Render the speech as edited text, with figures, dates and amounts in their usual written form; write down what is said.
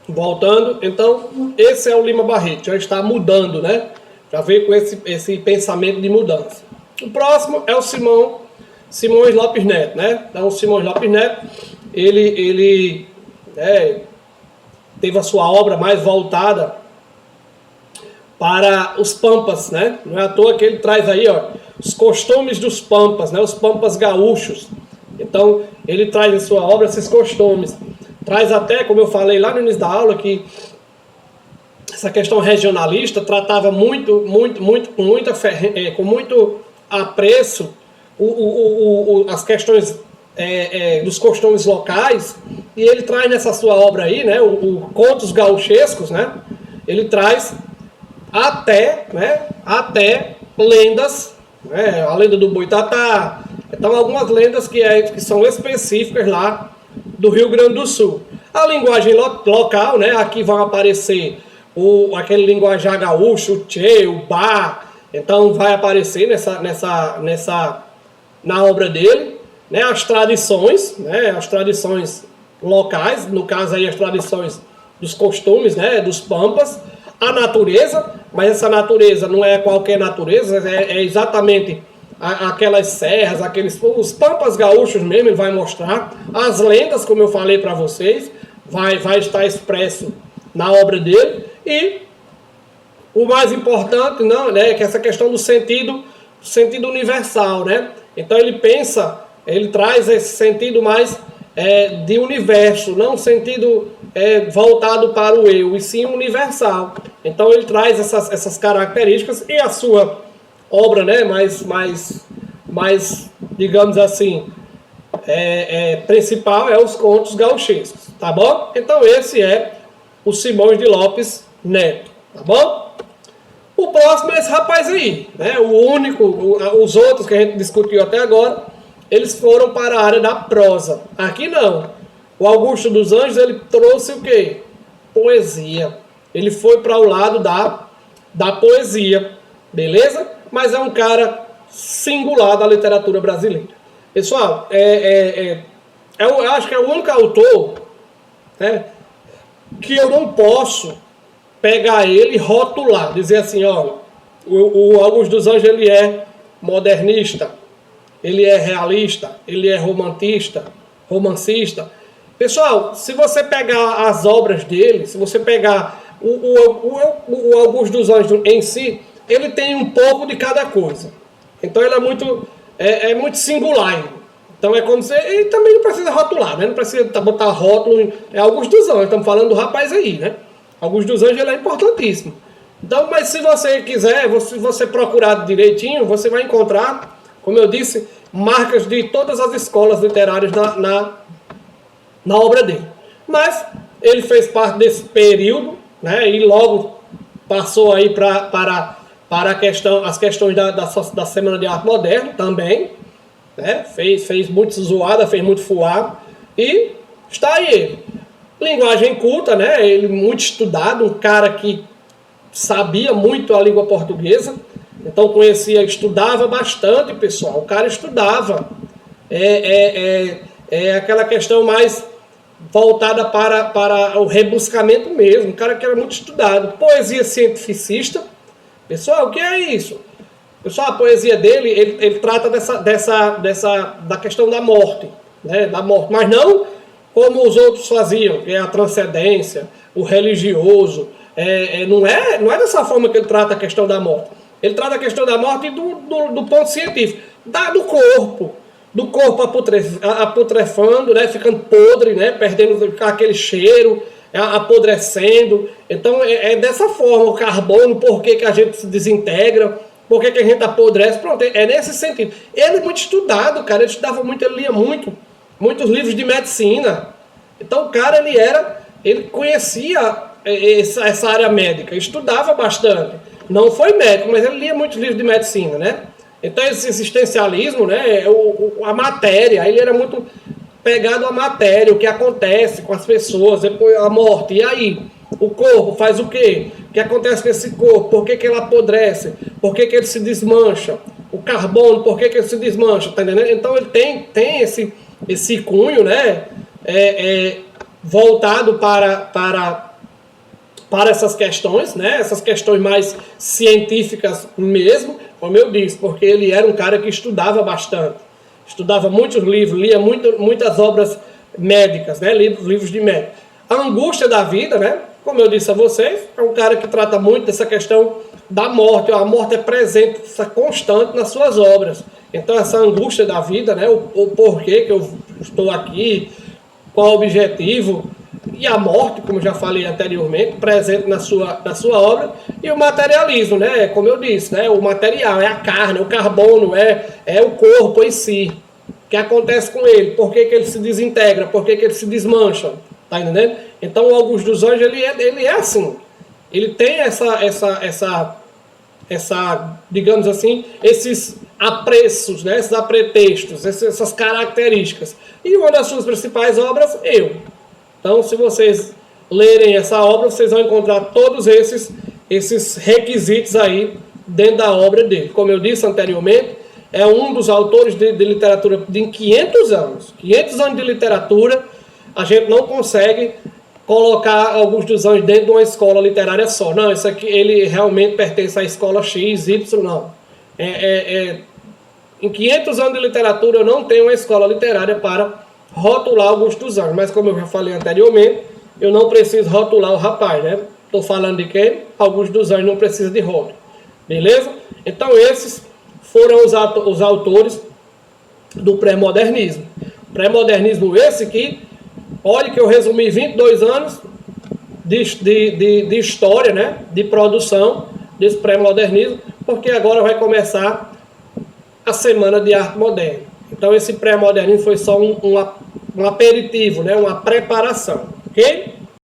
Voltando, então, esse é o Lima Barreto, já está mudando, né? Já veio com esse pensamento de mudança. O próximo é o Simões Lopes Neto, né? Então, o Simões Lopes Neto, ele teve a sua obra mais voltada para os pampas, né? Não é à toa que ele traz aí, ó, os costumes dos pampas, né? Os pampas gaúchos. Então, ele traz em sua obra esses costumes. Traz até, como eu falei lá no início da aula, que essa questão regionalista tratava com muito apreço as questões dos costumes locais, e ele traz nessa sua obra aí, né, o Contos Gauchescos, né, ele traz até lendas, né, a lenda do Boitatá, então algumas lendas que são específicas lá do Rio Grande do Sul. A linguagem local, né, aqui vão aparecer aquele linguajar gaúcho, o tchê, o bar, então vai aparecer na obra dele, né, as tradições locais, no caso aí as tradições dos costumes, né, dos pampas, a natureza, mas essa natureza não é qualquer natureza, é exatamente aquelas serras, os pampas gaúchos mesmo, ele vai mostrar, as lendas, como eu falei para vocês, vai estar expresso na obra dele, e o mais importante, não, né, é que essa questão do sentido universal, né? Então ele traz esse sentido mais de universo, não um sentido voltado para o eu, e sim universal. Então ele traz essas características, e a sua obra, né, mais digamos assim, principal é os contos gauchescos, tá bom? Então esse é o Simões de Lopes Neto, tá bom? O próximo é esse rapaz aí, né? Os outros que a gente discutiu até agora, eles foram para a área da prosa. Aqui não. O Augusto dos Anjos, ele trouxe o quê? Poesia. Ele foi para o lado da poesia, beleza? Mas é um cara singular da literatura brasileira. Pessoal, eu acho que é o único autor, né, que eu não posso pegar ele e rotular, dizer assim, ó, o Augusto dos Anjos, ele é modernista, ele é realista, ele é romancista. Pessoal, se você pegar as obras dele, se você pegar o Augusto dos Anjos em si, ele tem um pouco de cada coisa. Então ele é muito singular. Então é como se... E também não precisa rotular, né? Não precisa botar rótulo. É Augusto dos Anjos, estamos falando do rapaz aí, né? Augusto dos Anjos, ele é importantíssimo. Então, mas se você quiser, se você procurar direitinho, você vai encontrar, como eu disse, marcas de todas as escolas literárias na obra dele. Mas ele fez parte desse período, né? E logo passou aí para as questões da Semana de Arte Moderna também, né? Fez muito zoada, fez muito fuá, e está aí ele. Linguagem culta, né? Ele muito estudado, um cara que sabia muito a língua portuguesa, então estudava bastante, pessoal. O cara estudava. Aquela questão mais voltada para o rebuscamento mesmo, um cara que era muito estudado. Poesia cientificista. Pessoal, o que é isso? Pessoal, a poesia dele, ele trata da questão da morte, né? Da morte, mas não como os outros faziam, que é a transcendência, o religioso. Não é dessa forma que ele trata a questão da morte. Ele trata a questão da morte do ponto científico, do corpo aputrefando, né, ficando podre, né, perdendo aquele cheiro, apodrecendo. Então é dessa forma o carbono, por que a gente se desintegra, por que a gente apodrece, pronto, é nesse sentido. Ele é muito estudado, cara, ele estudava muito, ele lia muitos livros de medicina. Então o cara, ele conhecia essa área médica, estudava bastante. Não foi médico, mas ele lia muitos livros de medicina, né? Então esse existencialismo, né, a matéria, ele era muito pegado à matéria, o que acontece com as pessoas, depois a morte, e aí? O corpo faz o quê? O que acontece com esse corpo? Por que ele apodrece? Por que ele se desmancha? O carbono, por que ele se desmancha? Tá entendendo? Então ele tem esse cunho, né, voltado para para essas questões, né? Essas questões mais científicas mesmo, como eu disse, porque ele era um cara que estudava bastante. Estudava muitos livros, lia muitas obras médicas, né? Livros de médico. A Angústia da Vida, né? Como eu disse a vocês, é um cara que trata muito dessa questão da morte. A morte é presente, constante nas suas obras. Então essa angústia da vida, né? O porquê que eu estou aqui, qual o objetivo, e a morte, como já falei anteriormente, presente na sua obra, e o materialismo, né? Como eu disse, né? O material, é a carne, o carbono, é o corpo em si. O que acontece com ele? Por que ele se desintegra? Por que ele se desmancha? Tá entendendo? Então o Augusto dos Anjos, ele é assim. Ele tem essa, digamos assim, esses apreços, né? Esses apretextos, essas características. E uma das suas principais obras, Eu. Então, se vocês lerem essa obra, vocês vão encontrar todos esses requisitos aí dentro da obra dele. Como eu disse anteriormente, é um dos autores de literatura de 500 anos. 500 anos de literatura, a gente não consegue colocar Augusto dos Anjos dentro de uma escola literária só. Não, isso aqui, ele realmente pertence à escola X, Y, não. Em 500 anos de literatura, eu não tenho uma escola literária para rotular Augusto dos Anjos, mas como eu já falei anteriormente, eu não preciso rotular o rapaz, né? Estou falando de quem? Augusto dos Anjos não precisa de rótulo, beleza? Então esses foram os autores do pré-modernismo. Pré-modernismo esse que, olha que eu resumi 22 anos de história, né? De produção desse pré-modernismo, porque agora vai começar a Semana de Arte Moderna. Então esse pré-modernismo foi só um aperitivo, né? Uma preparação, ok?